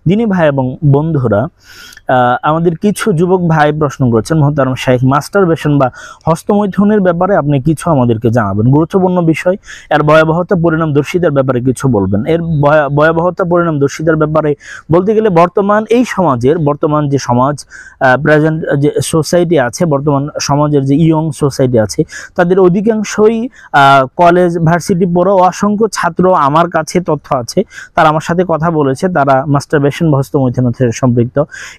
দিনী ভাই এবং বন্ধুরা, আমাদের কিছু যুবক ভাই প্রশ্ন করেছেন মুহতারাম শাইখ, মাস্টারবেশন বা হস্তমৈথুনের ব্যাপারে আপনি কিছু আমাদেরকে জানাবেন। গুরুত্বপূর্ণ বিষয়। এর ভয়াবহতা পরিণামদর্শীদের ব্যাপারে কিছু বলবেন। এর ভয়াবহতা পরিণামদর্শীদের ব্যাপারে বলতে গেলে বর্তমান যে সমাজ, প্রেজেন্ট যে সোসাইটি আছে, বর্তমান সমাজের যে ইয়ং সোসাইটি আছে, তাদের অধিকাংশই কলেজ ভার্সিটি পড়ো অসংখ্য ছাত্র, আমার কাছে তথ্য আছে, তারা আমার সাথে কথা বলেছে, তারা মাস্টারবেশন বা হস্তমৈথুনের সাথে সম্পৃক্ত।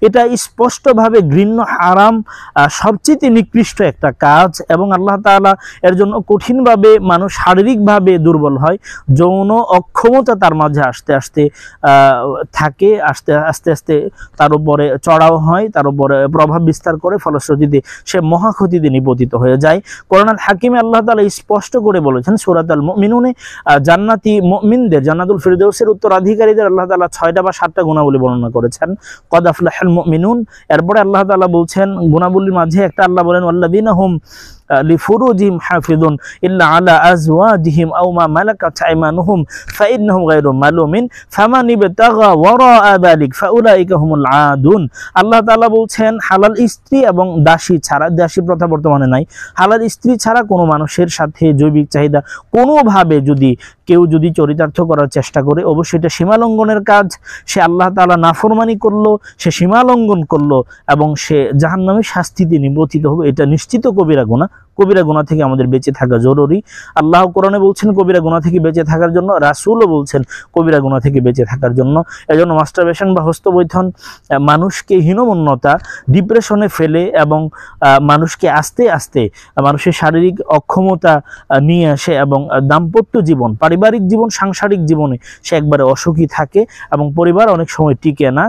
এটা স্পষ্টভাবে ঘৃণ্য, হারাম, সবচেয়ে নিকৃষ্ট একটা কাজ এবং আল্লাহ তাআলা এর জন্য কঠিনভাবে মানুষ শারীরিকভাবে দুর্বল হয়। যৌন অক্ষমতা তার মাঝে আস্তে আস্তে তার উপরে চড়াও হয়, তার উপরে প্রভাব বিস্তার করে, ফলশ্রুতিতে সে মহাক্ষতিতে নিপতিত হয়ে যায়। কোরআনুল হাকিমে আল্লাহ তাআলা স্পষ্ট করে বলেছেন সূরাতুল মুমিনুনে, জান্নাতি মুমিনদের, জান্নাতুল ফিরদাউসের উত্তরাধিকারীদের আল্লাহ তাআলা 6টা বা 7টা গুণাবলী বর্ণনা করেছেন। কদ আফলাহাল মুমিনুন। এরপরে আল্লাহ তাআলা বলছেন গুণাবলীর মাঝে একটা আল্লাহ বলেন ওয়াল্লাযীনা হুম লিফুরুজিহিম হাফিজুন ইল্লা আলা আজওয়াজিহিম আও মা মালাকাত আইমানুহুম ফাইন্নাহুম গায়রু মালুমিন ফামান ইবতাগা ওয়ারাআ যালিক ফাউলাইকা হুমুল আদুন। আল্লাহ তাআলা বলছেন হালাল স্ত্রী এবং দাসী ছাড়া, দাসী প্রথা বর্তমানে নাই, হালাল স্ত্রী ছাড়া কোনো মানুষের সাথে জৈবিক চাহিদা কোনোভাবে কেউ যদি চরিতার্থ করার চেষ্টা করে, অবশ্যই এটা সীমালঙ্ঘনের কাজ। সে আল্লাহ তাআলা নাফরমানি করলো, সে সীমালঙ্ঘন করলো এবং সে জাহান্নামের শাস্তিতে নিপতিত হবে। এটা নিশ্চিত কবিরা গুনাহ। কবিরা গুনাহ থেকে আমাদের বেঁচে থাকা জরুরি। আল্লাহ কোরআনে বলছেন কবিরা গুনাহ থেকে বেঁচে থাকার জন্য, রাসূলও বলছেন কবিরা গুনাহ থেকে বেঁচে থাকার জন্য। এজন্য মাস্টারবেশন বা হস্তমৈথুন মানুষকে হীনমন্যতা, ডিপ্রেশনে ফেলে এবং মানুষকে আস্তে আস্তে মানুষের শারীরিক অক্ষমতা নিয়ে আসে এবং দাম্পত্য জীবন, পারিবারিক জীবন, সাংসারিক জীবনে সে একবারে অসুখী থাকে এবং পরিবার অনেক সময় টিকে না।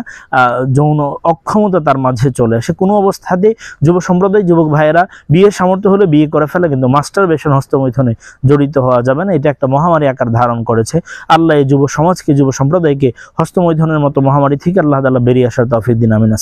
যৌন অক্ষমতা তার মাঝে চলে আসে। কোনো অবস্থাতে যুব সম্প্রদায়, যুবক ভাইয়েরা বিয়ের সামর্থ্য হলে বিয়ে করে ফেলে, কিন্তু মাস্টারবেশন, হস্তমৈথুনে জড়িত হওয়া যাবে না। এটা একটা মহামারী আকার ধারণ করেছে। আল্লাহ এই যুব সমাজকে, যুব সম্প্রদায়কে হস্তমৈথুনের মতো মহামারী থেকে আল্লাহ তাআলা বেরিয়ে আসার তৌফিক দিন। আমিন।